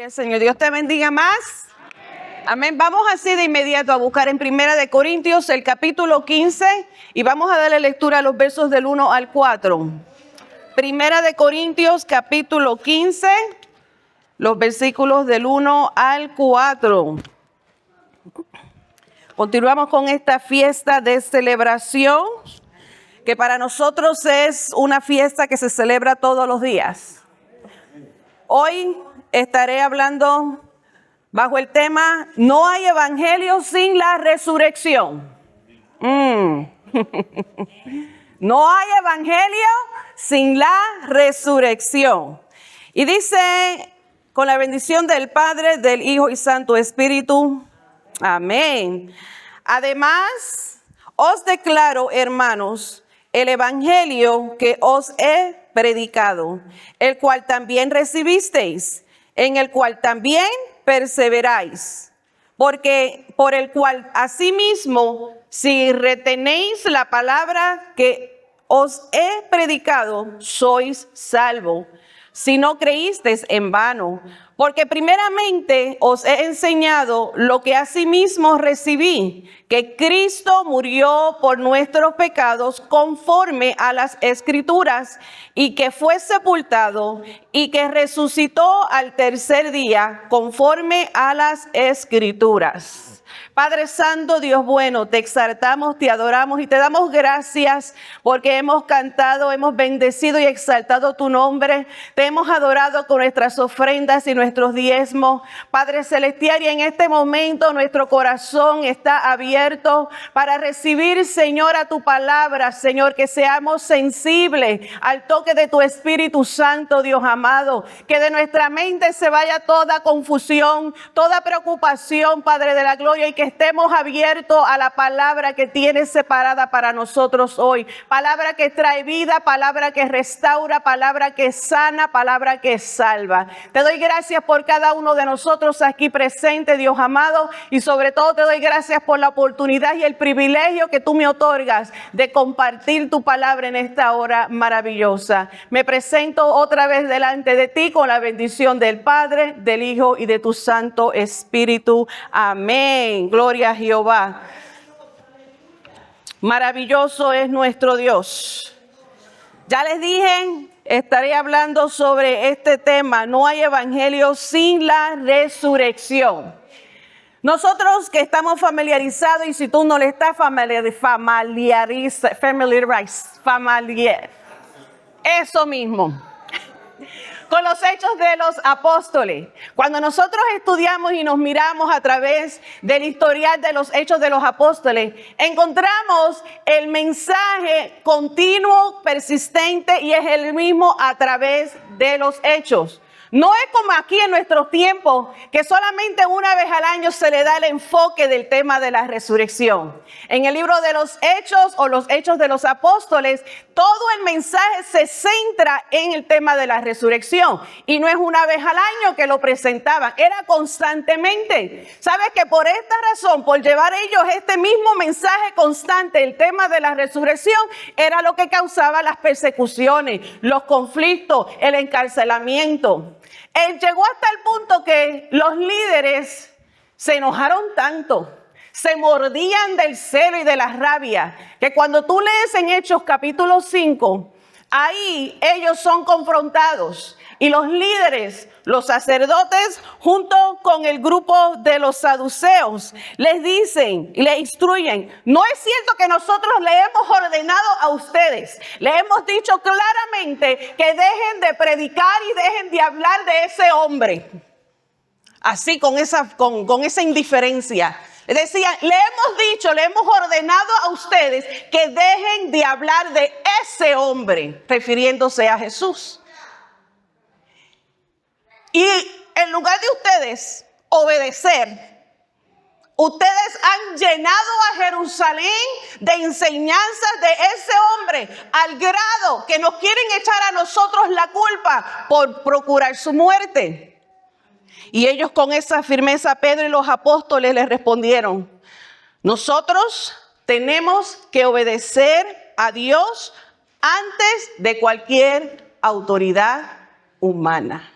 Señor, Dios te bendiga más. Amén. Vamos así de inmediato a buscar en Primera de Corintios el capítulo 15 y vamos a darle lectura a los versos del 1 al 4. Primera de Corintios capítulo 15, los versículos del 1 al 4. Continuamos con esta fiesta de celebración que para nosotros es una fiesta que se celebra todos los días. Hoy estaré hablando bajo el tema "No hay evangelio sin la resurrección". No hay evangelio sin la resurrección. Y dice, con la bendición del Padre, del Hijo y Santo Espíritu. Amén. Además, os declaro, hermanos, el evangelio que os he predicado, el cual también recibisteis, en el cual también perseveráis, porque por el cual asimismo, si retenéis la palabra que os he predicado, sois salvos, si no creísteis en vano. Porque primeramente os he enseñado lo que asimismo recibí, que Cristo murió por nuestros pecados conforme a las Escrituras, y que fue sepultado y que resucitó al tercer día conforme a las Escrituras. Padre Santo, Dios bueno, te exaltamos, te adoramos y te damos gracias porque hemos cantado, hemos bendecido y exaltado tu nombre. Te hemos adorado con nuestras ofrendas y nuestros diezmos. Padre Celestial, y en este momento nuestro corazón está abierto para recibir, Señor, a tu palabra, Señor, que seamos sensibles al toque de tu Espíritu Santo, Dios amado, que de nuestra mente se vaya toda confusión, toda preocupación, Padre de la gloria, y que estemos abiertos a la palabra que tienes separada para nosotros hoy. Palabra que trae vida, palabra que restaura, palabra que sana, palabra que salva. Te doy gracias por cada uno de nosotros aquí presente, Dios amado, y sobre todo te doy gracias por la oportunidad y el privilegio que tú me otorgas de compartir tu palabra en esta hora maravillosa. Me presento otra vez delante de ti con la bendición del Padre, del Hijo y de tu Santo Espíritu. Amén. Gloria a Jehová. Maravilloso es nuestro Dios. Ya les dije, estaré hablando sobre este tema. No hay evangelio sin la resurrección. Nosotros que estamos familiarizados, y si tú no le estás eso mismo, con los hechos de los apóstoles. Cuando nosotros estudiamos y nos miramos a través del historial de los hechos de los apóstoles, encontramos el mensaje continuo, persistente, y es el mismo a través de los hechos. No es como aquí en nuestros tiempos, que solamente una vez al año se le da el enfoque del tema de la resurrección. En el libro de los Hechos o los Hechos de los Apóstoles, todo el mensaje se centra en el tema de la resurrección. Y no es una vez al año que lo presentaban, era constantemente. ¿Sabes que por esta razón, por llevar ellos este mismo mensaje constante, el tema de la resurrección, era lo que causaba las persecuciones, los conflictos, el encarcelamiento? Él llegó hasta el punto que los líderes se enojaron tanto, se mordían del celo y de la rabia, que cuando tú lees en Hechos capítulo 5, ahí ellos son confrontados. Y los líderes, los sacerdotes, junto con el grupo de los saduceos, les dicen y les instruyen: no es cierto que nosotros le hemos ordenado a ustedes, le hemos dicho claramente que dejen de predicar y dejen de hablar de ese hombre. Así, con esa indiferencia. Les decían, le hemos dicho, le hemos ordenado a ustedes que dejen de hablar de ese hombre, refiriéndose a Jesús. Y en lugar de ustedes obedecer, ustedes han llenado a Jerusalén de enseñanzas de ese hombre, al grado que nos quieren echar a nosotros la culpa por procurar su muerte. Y ellos, con esa firmeza, Pedro y los apóstoles les respondieron: nosotros tenemos que obedecer a Dios antes de cualquier autoridad humana.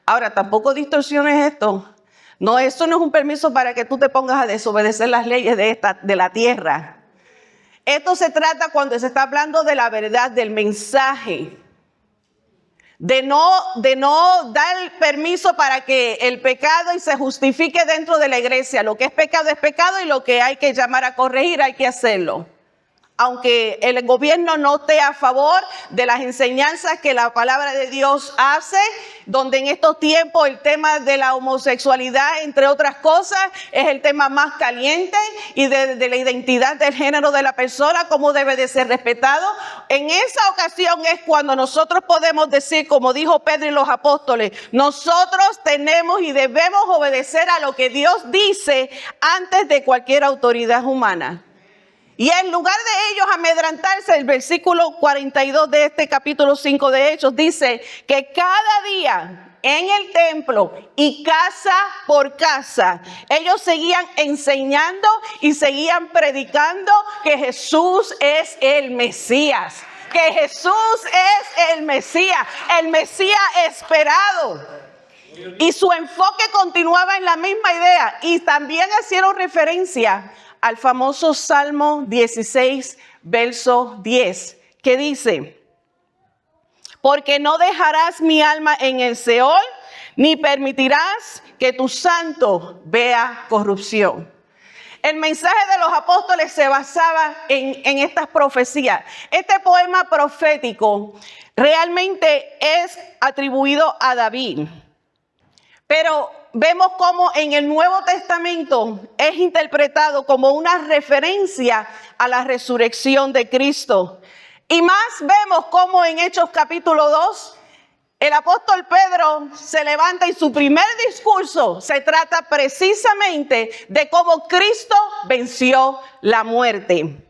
Ahora, tampoco distorsiones esto. No, eso no es un permiso para que tú te pongas a desobedecer las leyes de la tierra. Esto se trata cuando se está hablando de la verdad, del mensaje. De no dar permiso para que el pecado y se justifique dentro de la iglesia. Lo que es pecado y lo que hay que llamar a corregir hay que hacerlo. Aunque el gobierno no esté a favor de las enseñanzas que la palabra de Dios hace, donde en estos tiempos el tema de la homosexualidad, entre otras cosas, es el tema más caliente y de la identidad del género de la persona, cómo debe de ser respetado. En esa ocasión es cuando nosotros podemos decir, como dijo Pedro y los apóstoles, nosotros tenemos y debemos obedecer a lo que Dios dice antes de cualquier autoridad humana. Y en lugar de ellos amedrantarse, el versículo 42 de este capítulo 5 de Hechos dice que cada día en el templo y casa por casa, ellos seguían enseñando y seguían predicando que Jesús es el Mesías. Que Jesús es el Mesías esperado. Y su enfoque continuaba en la misma idea. Y también hicieron referencia al famoso Salmo 16, verso 10, que dice: porque no dejarás mi alma en el Seol, ni permitirás que tu santo vea corrupción. El mensaje de los apóstoles se basaba en estas profecías. Este poema profético realmente es atribuido a David. Pero vemos cómo en el Nuevo Testamento es interpretado como una referencia a la resurrección de Cristo. Y más vemos cómo en Hechos capítulo 2, el apóstol Pedro se levanta y su primer discurso se trata precisamente de cómo Cristo venció la muerte.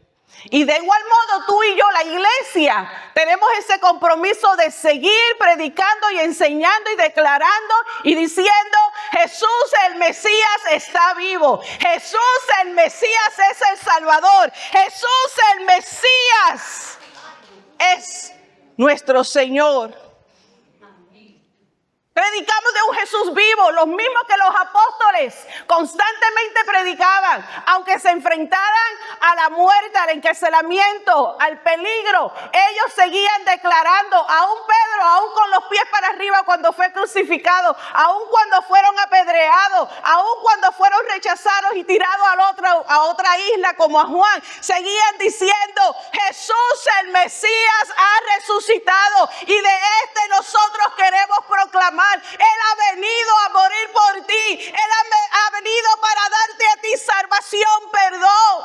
Y de igual modo tú y yo, la iglesia, tenemos ese compromiso de seguir predicando y enseñando y declarando y diciendo: Jesús el Mesías está vivo. Jesús el Mesías es el Salvador. Jesús el Mesías es nuestro Señor. Predicamos de un Jesús vivo, los mismos que los apóstoles constantemente predicaban, aunque se enfrentaran a la muerte, al encarcelamiento, al peligro. Ellos seguían declarando, aún Pedro, aún con los pies para arriba cuando fue crucificado, aún cuando fueron apedreados, aún cuando fueron rechazados y tirados a otra isla como a Juan, seguían diciendo: Jesús el Mesías ha resucitado y de este nosotros queremos proclamar. Él ha venido a morir por ti. Él ha venido para darte a ti salvación, perdón.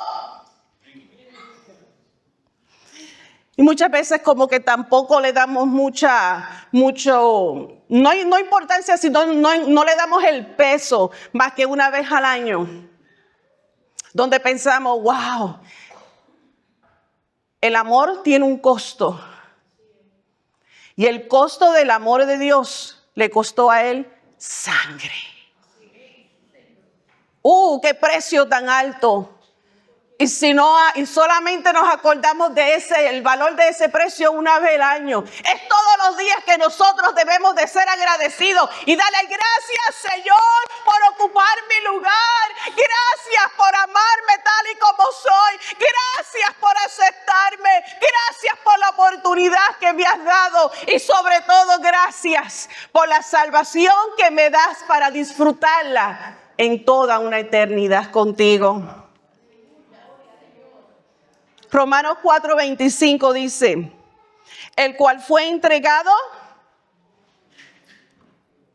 Y muchas veces como que tampoco le damos no importancia, sino no le damos el peso más que una vez al año. Donde pensamos, wow, el amor tiene un costo. Y el costo del amor de Dios le costó a él sangre. ¡Qué precio tan alto! Y solamente nos acordamos de el valor de ese precio una vez al año. Es todos los días que nosotros debemos de ser agradecidos y darle gracias, Señor, por ocupar mi lugar. Gracias por amarme tal y como soy. Gracias por aceptarme. Gracias por la oportunidad que me has dado. Y sobre todo, gracias por la salvación que me das para disfrutarla en toda una eternidad contigo. Romanos 4:25 dice: el cual fue entregado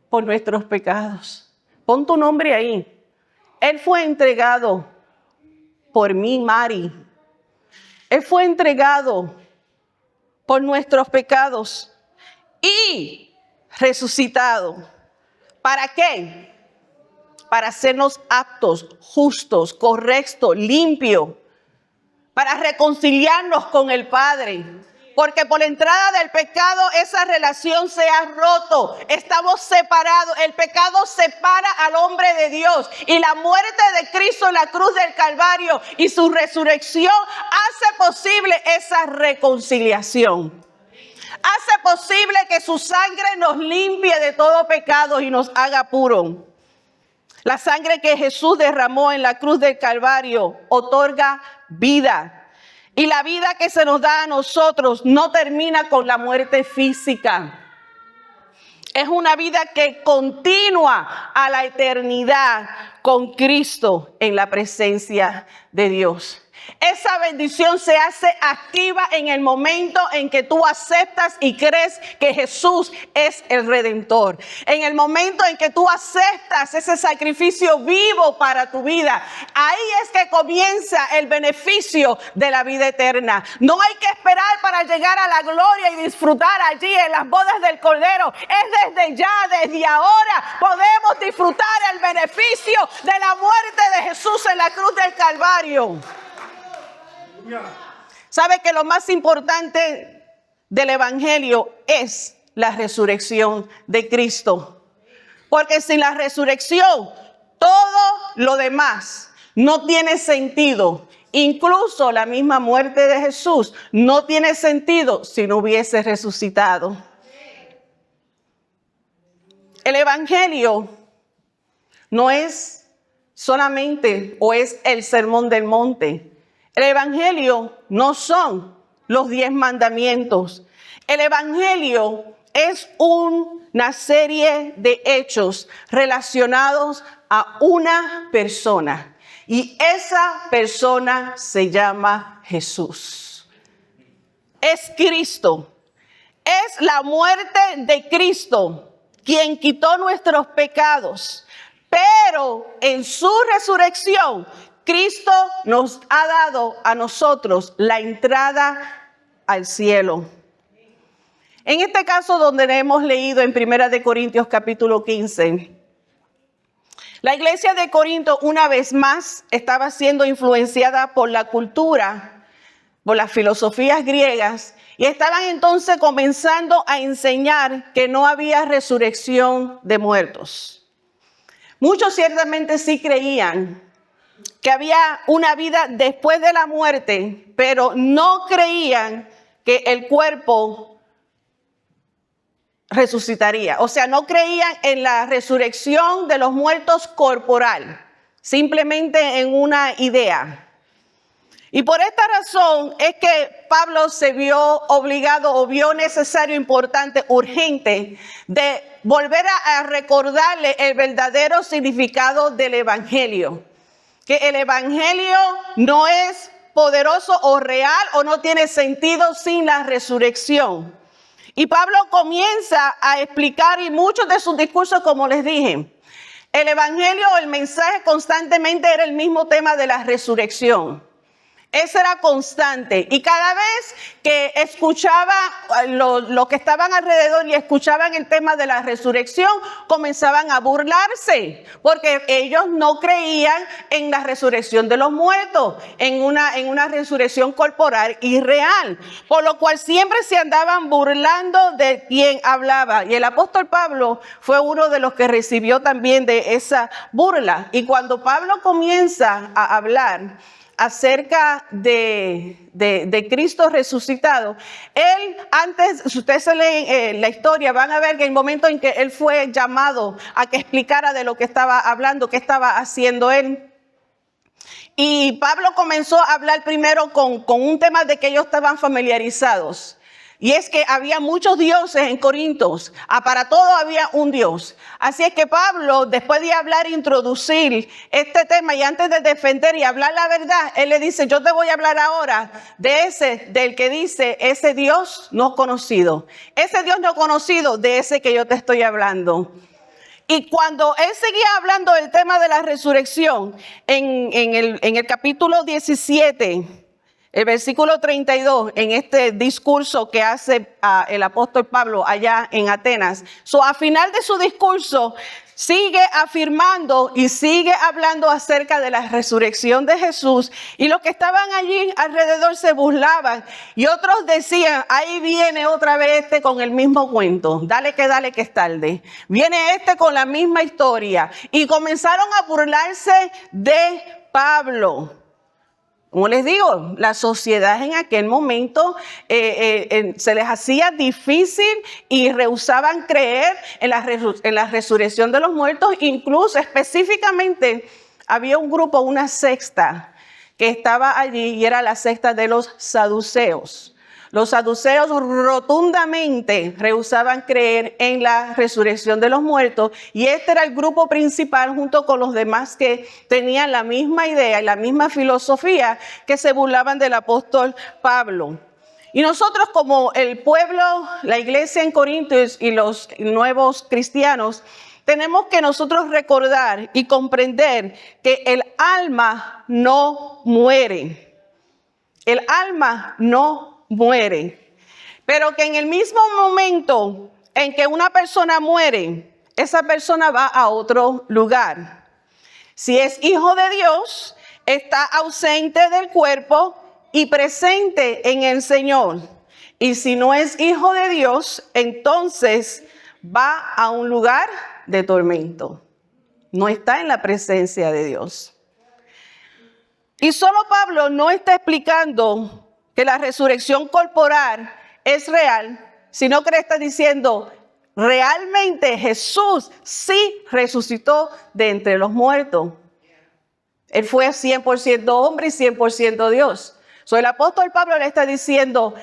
por nuestros pecados. Pon tu nombre ahí. Él fue entregado por mí, Mari. Él fue entregado por nuestros pecados y resucitado. ¿Para qué? Para hacernos aptos, justos, correctos, limpios. Para reconciliarnos con el Padre. Porque por la entrada del pecado esa relación se ha roto. Estamos separados. El pecado separa al hombre de Dios. Y la muerte de Cristo en la cruz del Calvario y su resurrección hace posible esa reconciliación. Hace posible que su sangre nos limpie de todo pecado y nos haga puro. La sangre que Jesús derramó en la cruz del Calvario otorga vida. Y la vida que se nos da a nosotros no termina con la muerte física. Es una vida que continúa a la eternidad con Cristo en la presencia de Dios. Esa bendición se hace activa en el momento en que tú aceptas y crees que Jesús es el Redentor. En el momento en que tú aceptas ese sacrificio vivo para tu vida, ahí es que comienza el beneficio de la vida eterna. No hay que esperar para llegar a la gloria y disfrutar allí en las bodas del Cordero. Es desde ya, desde ahora, podemos disfrutar el beneficio de la muerte de Jesús en la cruz del Calvario. ¿Sabe que lo más importante del Evangelio es la resurrección de Cristo? Porque sin la resurrección, todo lo demás no tiene sentido. Incluso la misma muerte de Jesús no tiene sentido si no hubiese resucitado. El Evangelio no es solamente o es el sermón del monte. El Evangelio no son los 10 mandamientos. El Evangelio es una serie de hechos relacionados a una persona. Y esa persona se llama Jesús. Es Cristo. Es la muerte de Cristo quien quitó nuestros pecados. Pero en su resurrección, Cristo nos ha dado a nosotros la entrada al cielo. En este caso donde hemos leído en 1 Corintios capítulo 15, la iglesia de Corinto una vez más estaba siendo influenciada por la cultura, por las filosofías griegas, y estaban entonces comenzando a enseñar que no había resurrección de muertos. Muchos ciertamente sí creían que había una vida después de la muerte, pero no creían que el cuerpo resucitaría. O sea, no creían en la resurrección de los muertos corporal, simplemente en una idea. Y por esta razón es que Pablo se vio obligado o vio necesario, importante, urgente, de volver a recordarle el verdadero significado del Evangelio. Que el Evangelio no es poderoso o real o no tiene sentido sin la resurrección. Y Pablo comienza a explicar, y muchos de sus discursos, como les dije, el Evangelio, el mensaje constantemente era el mismo tema de la resurrección. Eso era constante. Y cada vez que escuchaba los que estaban alrededor y escuchaban el tema de la resurrección, comenzaban a burlarse. Porque ellos no creían en la resurrección de los muertos, en una resurrección corporal y real. Por lo cual siempre se andaban burlando de quien hablaba. Y el apóstol Pablo fue uno de los que recibió también de esa burla. Y cuando Pablo comienza a hablar acerca de Cristo resucitado, él antes, si ustedes se leen la historia, van a ver que el momento en que él fue llamado a que explicara de lo que estaba hablando, qué estaba haciendo él. Y Pablo comenzó a hablar primero con un tema de que ellos estaban familiarizados. Y es que había muchos dioses en Corintios. Para todo había un Dios. Así es que Pablo, después de hablar e introducir este tema y antes de defender y hablar la verdad, él le dice, yo te voy a hablar ahora del que dice, ese Dios no conocido. Ese Dios no conocido, de ese que yo te estoy hablando. Y cuando él seguía hablando del tema de la resurrección, en el capítulo 17, el versículo 32, en este discurso que hace el apóstol Pablo allá en Atenas, a final de su discurso sigue afirmando y sigue hablando acerca de la resurrección de Jesús. Y los que estaban allí alrededor se burlaban y otros decían, ahí viene otra vez este con el mismo cuento, dale que es tarde. Viene este con la misma historia. Y comenzaron a burlarse de Pablo. Como les digo, la sociedad en aquel momento se les hacía difícil y rehusaban creer en la resurrección de los muertos. Incluso específicamente había un grupo, una secta, que estaba allí y era la secta de los saduceos. Los saduceos rotundamente rehusaban creer en la resurrección de los muertos, y este era el grupo principal junto con los demás que tenían la misma idea y la misma filosofía, que se burlaban del apóstol Pablo. Y nosotros, como el pueblo, la iglesia en Corintios y los nuevos cristianos, tenemos que nosotros recordar y comprender que el alma no muere. El alma no muere. Pero que en el mismo momento en que una persona muere, esa persona va a otro lugar. Si es hijo de Dios, está ausente del cuerpo y presente en el Señor. Y si no es hijo de Dios, entonces va a un lugar de tormento. No está en la presencia de Dios. Y solo Pablo no está explicando que la resurrección corporal es real, sino que le está diciendo, realmente Jesús sí resucitó de entre los muertos. Él fue 100% hombre y 100% Dios. El apóstol Pablo le está diciendo,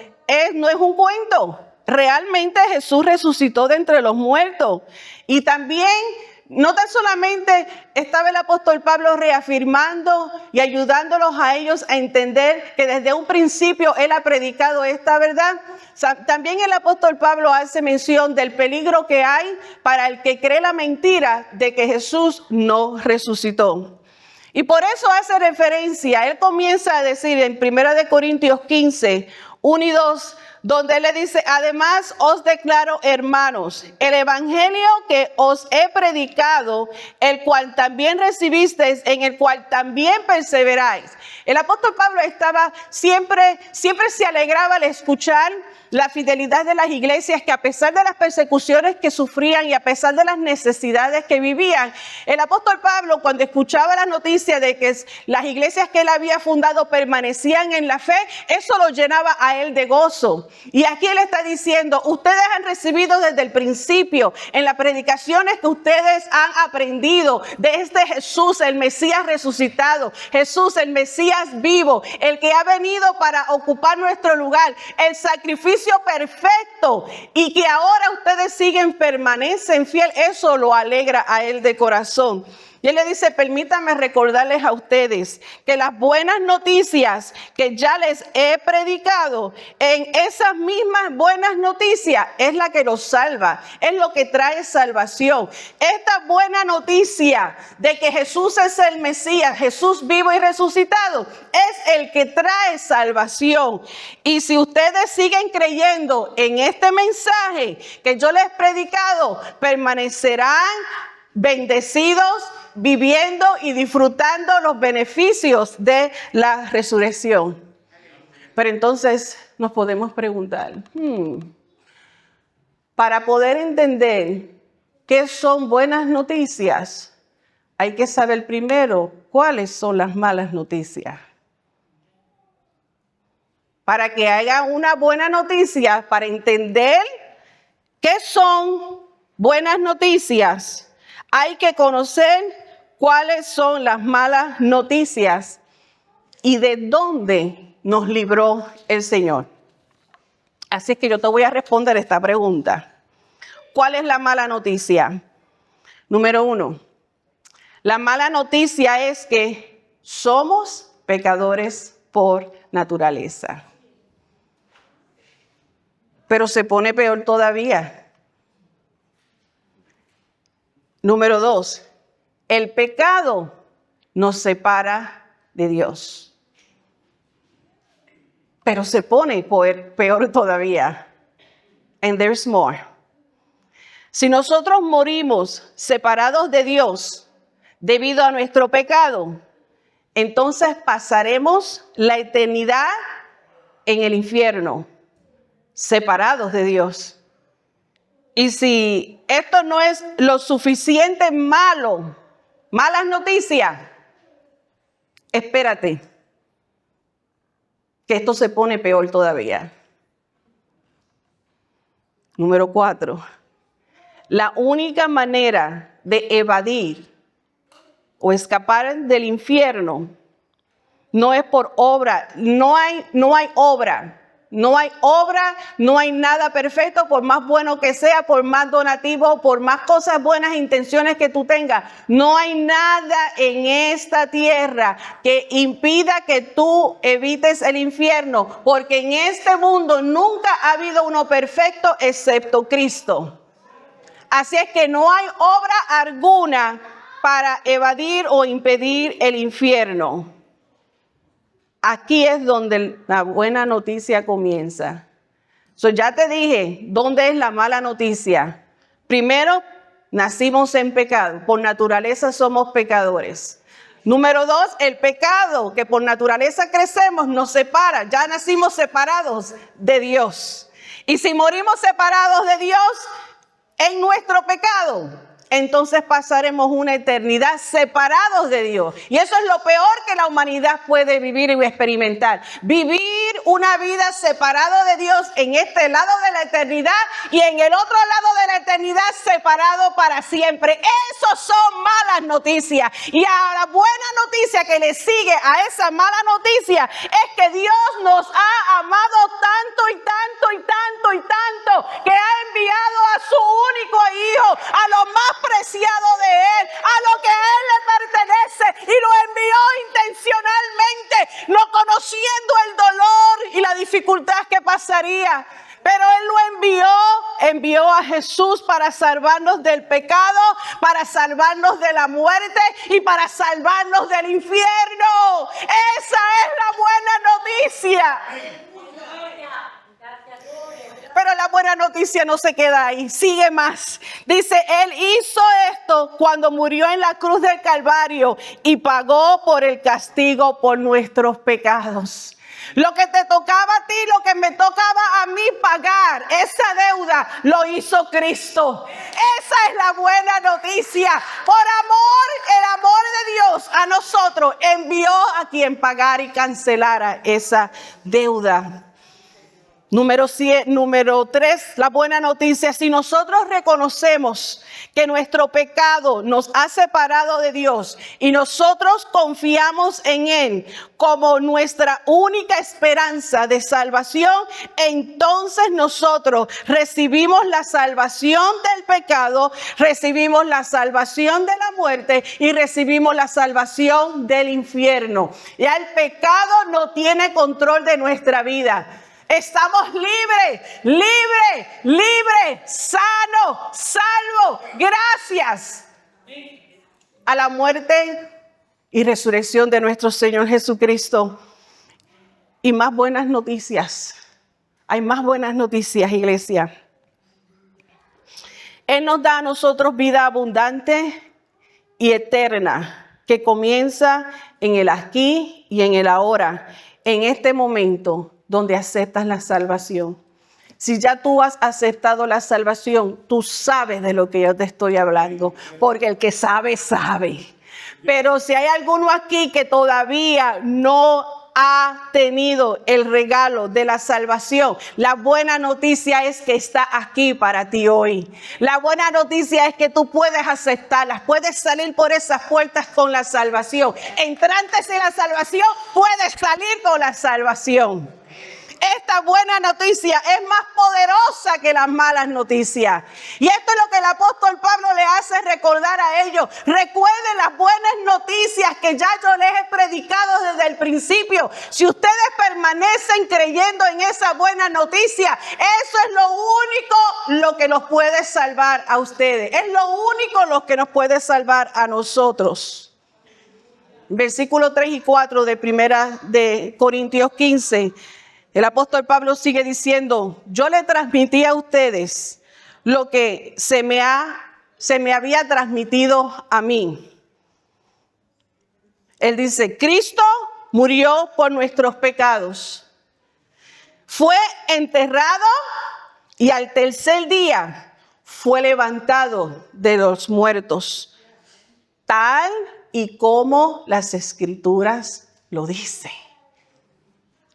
no es un cuento. Realmente Jesús resucitó de entre los muertos. Y también, no tan solamente estaba el apóstol Pablo reafirmando y ayudándolos a ellos a entender que desde un principio él ha predicado esta verdad. También el apóstol Pablo hace mención del peligro que hay para el que cree la mentira de que Jesús no resucitó. Y por eso hace referencia, él comienza a decir en 1 Corintios 15, 1 y 2, donde él le dice, además os declaro, hermanos, el evangelio que os he predicado, el cual también recibisteis, en el cual también perseveráis. El apóstol Pablo estaba siempre se alegraba al escuchar la fidelidad de las iglesias, que a pesar de las persecuciones que sufrían y a pesar de las necesidades que vivían, el apóstol Pablo, cuando escuchaba la noticia de que las iglesias que él había fundado permanecían en la fe, eso lo llenaba a él de gozo. Y aquí él está diciendo, ustedes han recibido desde el principio, en las predicaciones que ustedes han aprendido de este Jesús, el Mesías resucitado, Jesús, el Mesías vivo, el que ha venido para ocupar nuestro lugar, el sacrificio perfecto, y que ahora ustedes permanecen fiel. Eso lo alegra a él de corazón. Y él le dice, permítanme recordarles a ustedes que las buenas noticias que ya les he predicado, en esas mismas buenas noticias es la que los salva, es lo que trae salvación. Esta buena noticia de que Jesús es el Mesías, Jesús vivo y resucitado, es el que trae salvación. Y si ustedes siguen creyendo en este mensaje que yo les he predicado, permanecerán bendecidos, viviendo y disfrutando los beneficios de la resurrección. Pero entonces nos podemos preguntar, para poder entender qué son buenas noticias, hay que saber primero cuáles son las malas noticias. Para que haya una buena noticia, para entender qué son buenas noticias, hay que conocer cuáles son las malas noticias y de dónde nos libró el Señor. Así que yo te voy a responder esta pregunta. ¿Cuál es la mala noticia? Número 1, la mala noticia es que somos pecadores por naturaleza. Pero se pone peor todavía. Número 2, el pecado nos separa de Dios. Pero se pone peor todavía. And there's more. Si nosotros morimos separados de Dios debido a nuestro pecado, entonces pasaremos la eternidad en el infierno, separados de Dios. Y si esto no es lo suficiente malas noticias, espérate, que esto se pone peor todavía. Número 4. La única manera de evadir o escapar del infierno no es por obra. No hay obra. No hay obra, no hay nada perfecto, por más bueno que sea, por más donativo, por más cosas buenas e intenciones que tú tengas. No hay nada en esta tierra que impida que tú evites el infierno, porque en este mundo nunca ha habido uno perfecto excepto Cristo. Así es que no hay obra alguna para evadir o impedir el infierno. Aquí es donde la buena noticia comienza. Ya te dije, ¿dónde es la mala noticia? Primero, nacimos en pecado. Por naturaleza somos pecadores. Número 2, el pecado, que por naturaleza crecemos, nos separa. Ya nacimos separados de Dios. Y si morimos separados de Dios en nuestro pecado, entonces pasaremos una eternidad separados de Dios. Y eso es lo peor que la humanidad puede vivir y experimentar. Vivir una vida separado de Dios en este lado de la eternidad y en el otro lado de la eternidad separado para siempre. Eso son malas noticias. Y a la buena noticia que le sigue a esa mala noticia es que Dios nos ha amado tanto y tanto y tanto y tanto que ha enviado a su único Hijo, a lo más preciado de Él, a lo que a Él le pertenece, y lo envió intencionalmente, no conociendo el dolor y la dificultad que pasaría. Pero Él lo envió a Jesús para salvarnos del pecado, para salvarnos de la muerte y para salvarnos del infierno. Esa es la buena noticia. Pero la buena noticia no se queda ahí, sigue más. Dice, Él hizo esto cuando murió en la cruz del Calvario y pagó por el castigo por nuestros pecados. Lo que te tocaba a ti, lo que me tocaba a mí pagar, esa deuda lo hizo Cristo. Esa es la buena noticia. Por amor, el amor de Dios a nosotros envió a quien pagara y cancelara esa deuda. Número 3, la buena noticia. Si nosotros reconocemos que nuestro pecado nos ha separado de Dios y nosotros confiamos en Él como nuestra única esperanza de salvación, entonces nosotros recibimos la salvación del pecado, recibimos la salvación de la muerte y recibimos la salvación del infierno. Ya el pecado no tiene control de nuestra vida. Estamos libres, sano, salvo, gracias a la muerte y resurrección de nuestro Señor Jesucristo. Y más buenas noticias. Hay más buenas noticias, iglesia. Él nos da a nosotros vida abundante y eterna, que comienza en el aquí y en el ahora, en este momento donde aceptas la salvación. Si ya tú has aceptado la salvación, tú sabes de lo que yo te estoy hablando, porque el que sabe, sabe. Pero si hay alguno aquí que todavía no ha tenido el regalo de la salvación, la buena noticia es que está aquí para ti hoy. La buena noticia es que tú puedes aceptarlas, puedes salir por esas puertas con la salvación. Entrantes en la salvación, puedes salir con la salvación. Esta buena noticia es más poderosa que las malas noticias. Y esto es lo que el apóstol Pablo le hace recordar a ellos. Recuerden las buenas noticias que ya yo les he predicado desde el principio. Si ustedes permanecen creyendo en esa buena noticia, eso es lo que nos puede salvar a ustedes. Es lo único lo que nos puede salvar a nosotros. Versículos 3 y 4 de Primera de Corintios 15. El apóstol Pablo sigue diciendo, yo le transmití a ustedes lo que se me había transmitido a mí. Él dice, Cristo murió por nuestros pecados. Fue enterrado y al tercer día fue levantado de los muertos, tal y como las Escrituras lo dicen.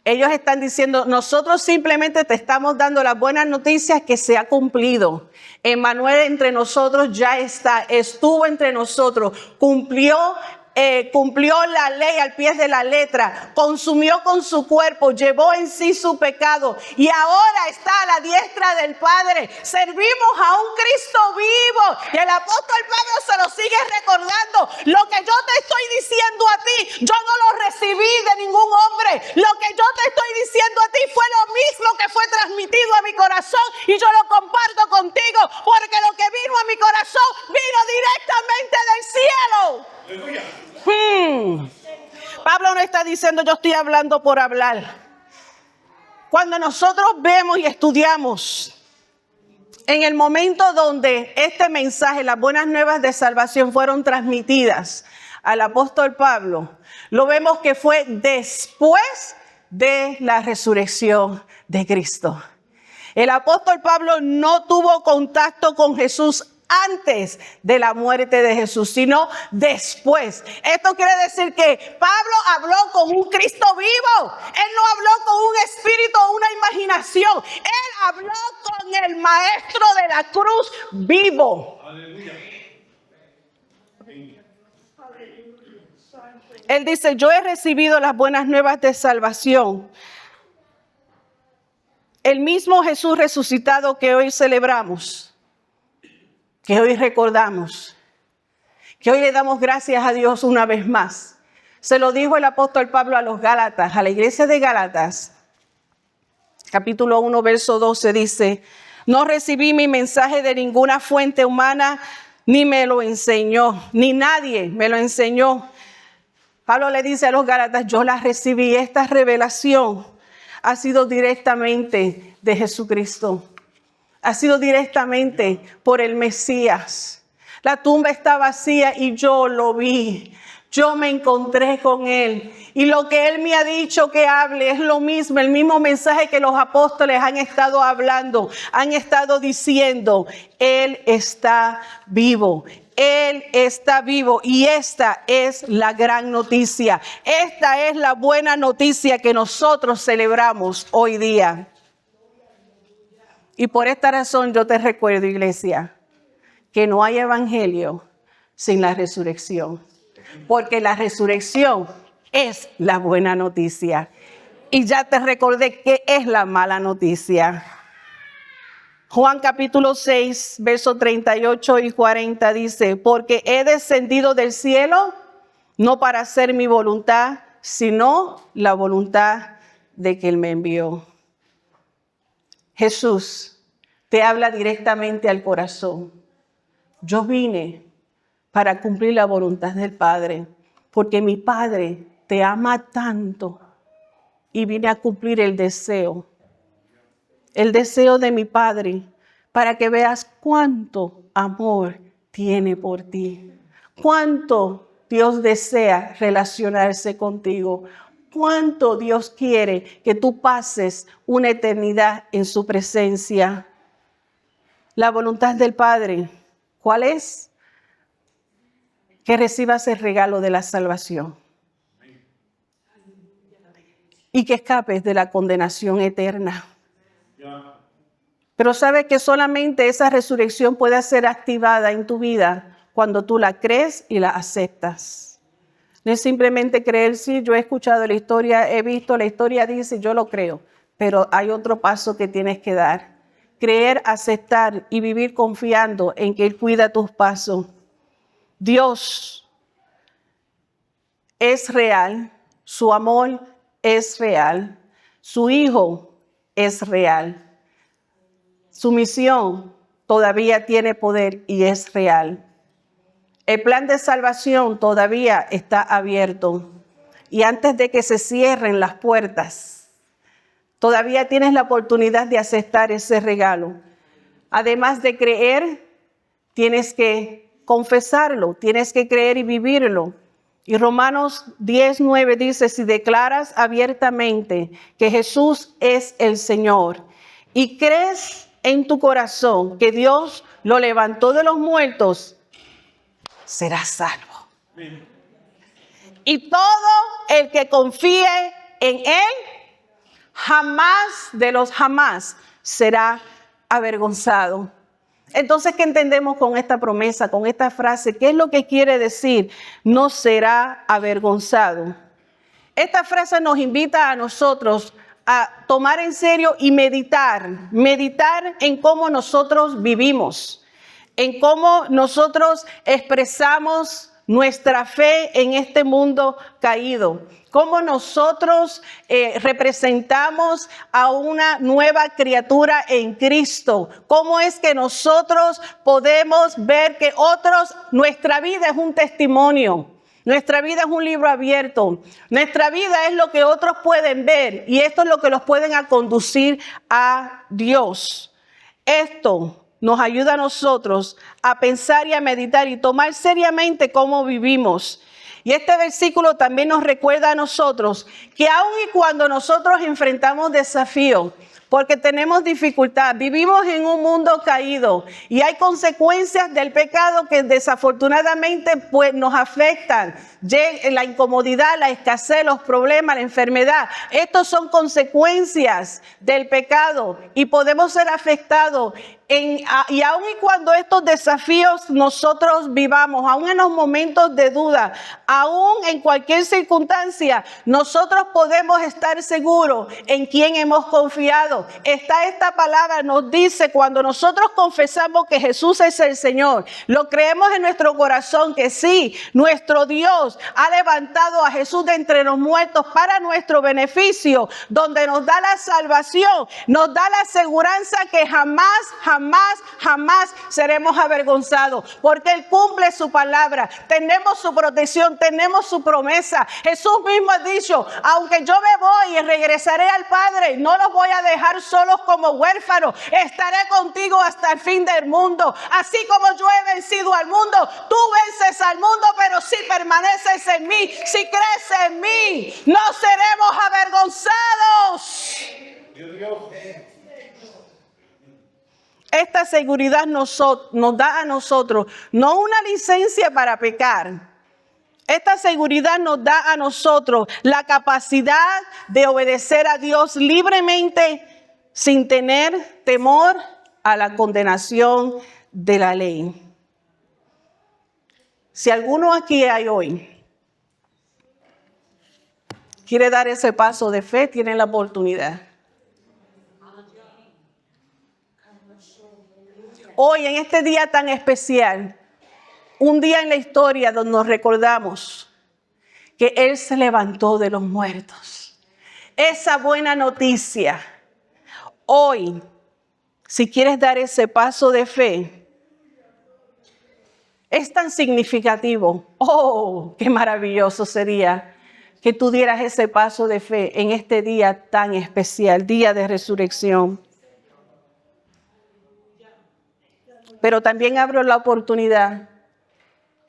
Ellos están diciendo, nosotros simplemente te estamos dando las buenas noticias que se ha cumplido. Emmanuel entre nosotros ya está, estuvo entre nosotros, cumplió la ley al pie de la letra, consumió con su cuerpo, llevó en sí su pecado y ahora está a la diestra del Padre. Servimos a un Cristo vivo y el apóstol Pablo se lo sigue recordando. Lo que yo te estoy diciendo a ti, yo no lo recibí de ningún hombre. Lo que yo te estoy diciendo a ti fue lo mismo que fue transmitido a mi corazón y yo lo comparto contigo, porque lo que vino a mi corazón vino directamente del cielo. Pablo no está diciendo yo estoy hablando por hablar. Cuando nosotros vemos y estudiamos en el momento donde este mensaje, las buenas nuevas de salvación fueron transmitidas al apóstol Pablo, lo vemos que fue después de la resurrección de Cristo. El apóstol Pablo no tuvo contacto con Jesús antes de la muerte de Jesús, sino después. Esto quiere decir que Pablo habló con un Cristo vivo. Él no habló con un espíritu o una imaginación. Él habló con el Maestro de la cruz vivo. Aleluya. Él dice, yo he recibido las buenas nuevas de salvación. El mismo Jesús resucitado que hoy celebramos, que hoy recordamos, que hoy le damos gracias a Dios una vez más. Se lo dijo el apóstol Pablo a los Gálatas, a la iglesia de Gálatas. Capítulo 1, verso 12 dice, no recibí mi mensaje de ninguna fuente humana, ni me lo enseñó, ni nadie me lo enseñó. Pablo le dice a los Gálatas, yo la recibí, esta revelación ha sido directamente de Jesucristo. Ha sido directamente por el Mesías. La tumba está vacía y yo lo vi. Yo me encontré con él. Y lo que él me ha dicho que hable es lo mismo, el mismo mensaje que los apóstoles han estado hablando, han estado diciendo. Él está vivo. Él está vivo y esta es la gran noticia. Esta es la buena noticia que nosotros celebramos hoy día. Y por esta razón yo te recuerdo, iglesia, que no hay evangelio sin la resurrección. Porque la resurrección es la buena noticia. Y ya te recordé qué es la mala noticia. Juan capítulo 6, versos 38 y 40 dice, porque he descendido del cielo no para hacer mi voluntad, sino la voluntad de que Él me envió. Jesús te habla directamente al corazón. Yo vine para cumplir la voluntad del Padre, porque mi Padre te ama tanto y vine a cumplir el deseo de mi Padre, para que veas cuánto amor tiene por ti, cuánto Dios desea relacionarse contigo, cuánto Dios quiere que tú pases una eternidad en su presencia. La voluntad del Padre, ¿cuál es? Que recibas el regalo de la salvación y que escapes de la condenación eterna. Pero sabes que solamente esa resurrección puede ser activada en tu vida cuando tú la crees y la aceptas. No es simplemente creer, sí, yo he escuchado la historia, he visto, la historia dice, yo lo creo. Pero hay otro paso que tienes que dar. Creer, aceptar y vivir confiando en que Él cuida tus pasos. Dios es real, su amor es real, su Hijo es real. Su misión todavía tiene poder y es real. El plan de salvación todavía está abierto. Y antes de que se cierren las puertas, todavía tienes la oportunidad de aceptar ese regalo. Además de creer, tienes que confesarlo, tienes que creer y vivirlo. Y Romanos 10:9 dice, si declaras abiertamente que Jesús es el Señor y crees en tu corazón que Dios lo levantó de los muertos, serás salvo. Y todo el que confíe en Él jamás de los jamás será avergonzado. Entonces, ¿qué entendemos con esta promesa, con esta frase? ¿Qué es lo que quiere decir? No será avergonzado. Esta frase nos invita a nosotros a tomar en serio y meditar en cómo nosotros vivimos, en cómo nosotros expresamos nuestra fe en este mundo caído, cómo nosotros representamos a una nueva criatura en Cristo, cómo es que nosotros podemos ver que otros, nuestra vida es un testimonio. Nuestra vida es un libro abierto. Nuestra vida es lo que otros pueden ver y esto es lo que los pueden a conducir a Dios. Esto nos ayuda a nosotros a pensar y a meditar y tomar seriamente cómo vivimos. Y este versículo también nos recuerda a nosotros que aun y cuando nosotros enfrentamos desafíos, porque tenemos dificultad, vivimos en un mundo caído y hay consecuencias del pecado que desafortunadamente pues, nos afectan. La incomodidad, la escasez, los problemas, la enfermedad. Estos son consecuencias del pecado y podemos ser afectados. Y aun y cuando estos desafíos nosotros vivamos, aun en los momentos de duda, aun en cualquier circunstancia, nosotros podemos estar seguros en quién hemos confiado. Esta palabra nos dice cuando nosotros confesamos que Jesús es el Señor, lo creemos en nuestro corazón que sí, nuestro Dios ha levantado a Jesús de entre los muertos para nuestro beneficio, donde nos da la salvación, nos da la aseguranza que jamás seremos avergonzados, porque Él cumple su palabra, tenemos su protección, tenemos su promesa. Jesús mismo ha dicho, aunque yo me voy y regresaré al Padre, no los voy a dejar solos como huérfanos, estaré contigo hasta el fin del mundo. Así como yo he vencido al mundo, tú vences al mundo, pero si permaneces en mí, si crees en mí, no seremos avergonzados. Esta seguridad nos da a nosotros no una licencia para pecar. Esta seguridad nos da a nosotros la capacidad de obedecer a Dios libremente sin tener temor a la condenación de la ley. Si alguno aquí hay hoy quiere dar ese paso de fe, tiene la oportunidad. Hoy, en este día tan especial, un día en la historia donde nos recordamos que Él se levantó de los muertos. Esa buena noticia. Hoy, si quieres dar ese paso de fe, es tan significativo. Oh, qué maravilloso sería que tú dieras ese paso de fe en este día tan especial, día de resurrección. Pero también abro la oportunidad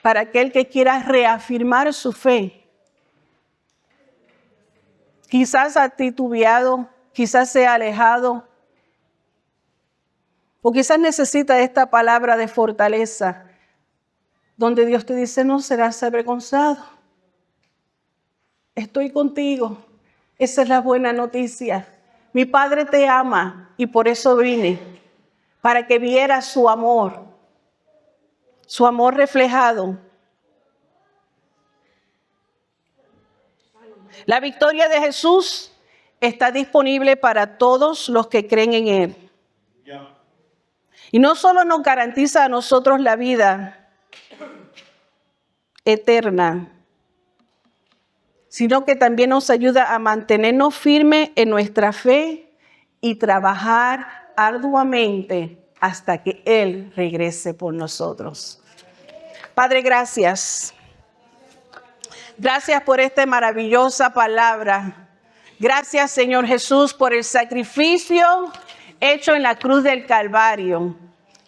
para aquel que quiera reafirmar su fe. Quizás ha titubeado, quizás se ha alejado, o quizás necesita esta palabra de fortaleza, donde Dios te dice, no serás avergonzado. Estoy contigo. Esa es la buena noticia. Mi Padre te ama y por eso vine. Para que viera su amor reflejado. La victoria de Jesús está disponible para todos los que creen en Él. Y no solo nos garantiza a nosotros la vida eterna, sino que también nos ayuda a mantenernos firmes en nuestra fe y trabajar arduamente hasta que Él regrese por nosotros. Padre, gracias. Gracias por esta maravillosa palabra. Gracias, Señor Jesús, por el sacrificio hecho en la cruz del Calvario.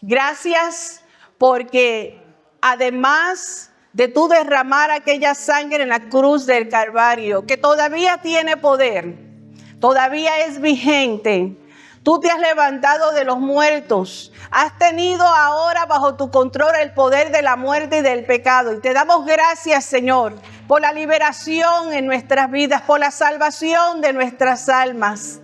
Gracias porque además de tú derramar aquella sangre en la cruz del Calvario, que todavía tiene poder, todavía es vigente, tú te has levantado de los muertos. Has tenido ahora bajo tu control el poder de la muerte y del pecado. Y te damos gracias, Señor, por la liberación en nuestras vidas, por la salvación de nuestras almas.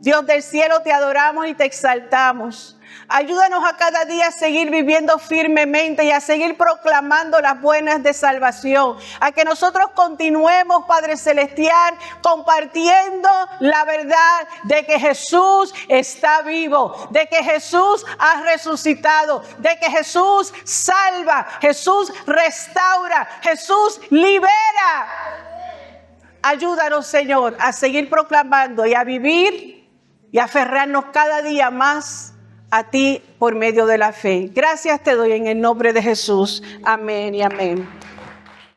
Dios del cielo, te adoramos y te exaltamos. Ayúdanos a cada día a seguir viviendo firmemente y a seguir proclamando las buenas de salvación. A que nosotros continuemos, Padre Celestial, compartiendo la verdad de que Jesús está vivo, de que Jesús ha resucitado, de que Jesús salva, Jesús restaura, Jesús libera. Ayúdanos, Señor, a seguir proclamando y a vivir y a aferrarnos cada día más a ti por medio de la fe. Gracias te doy en el nombre de Jesús. Amén y amén.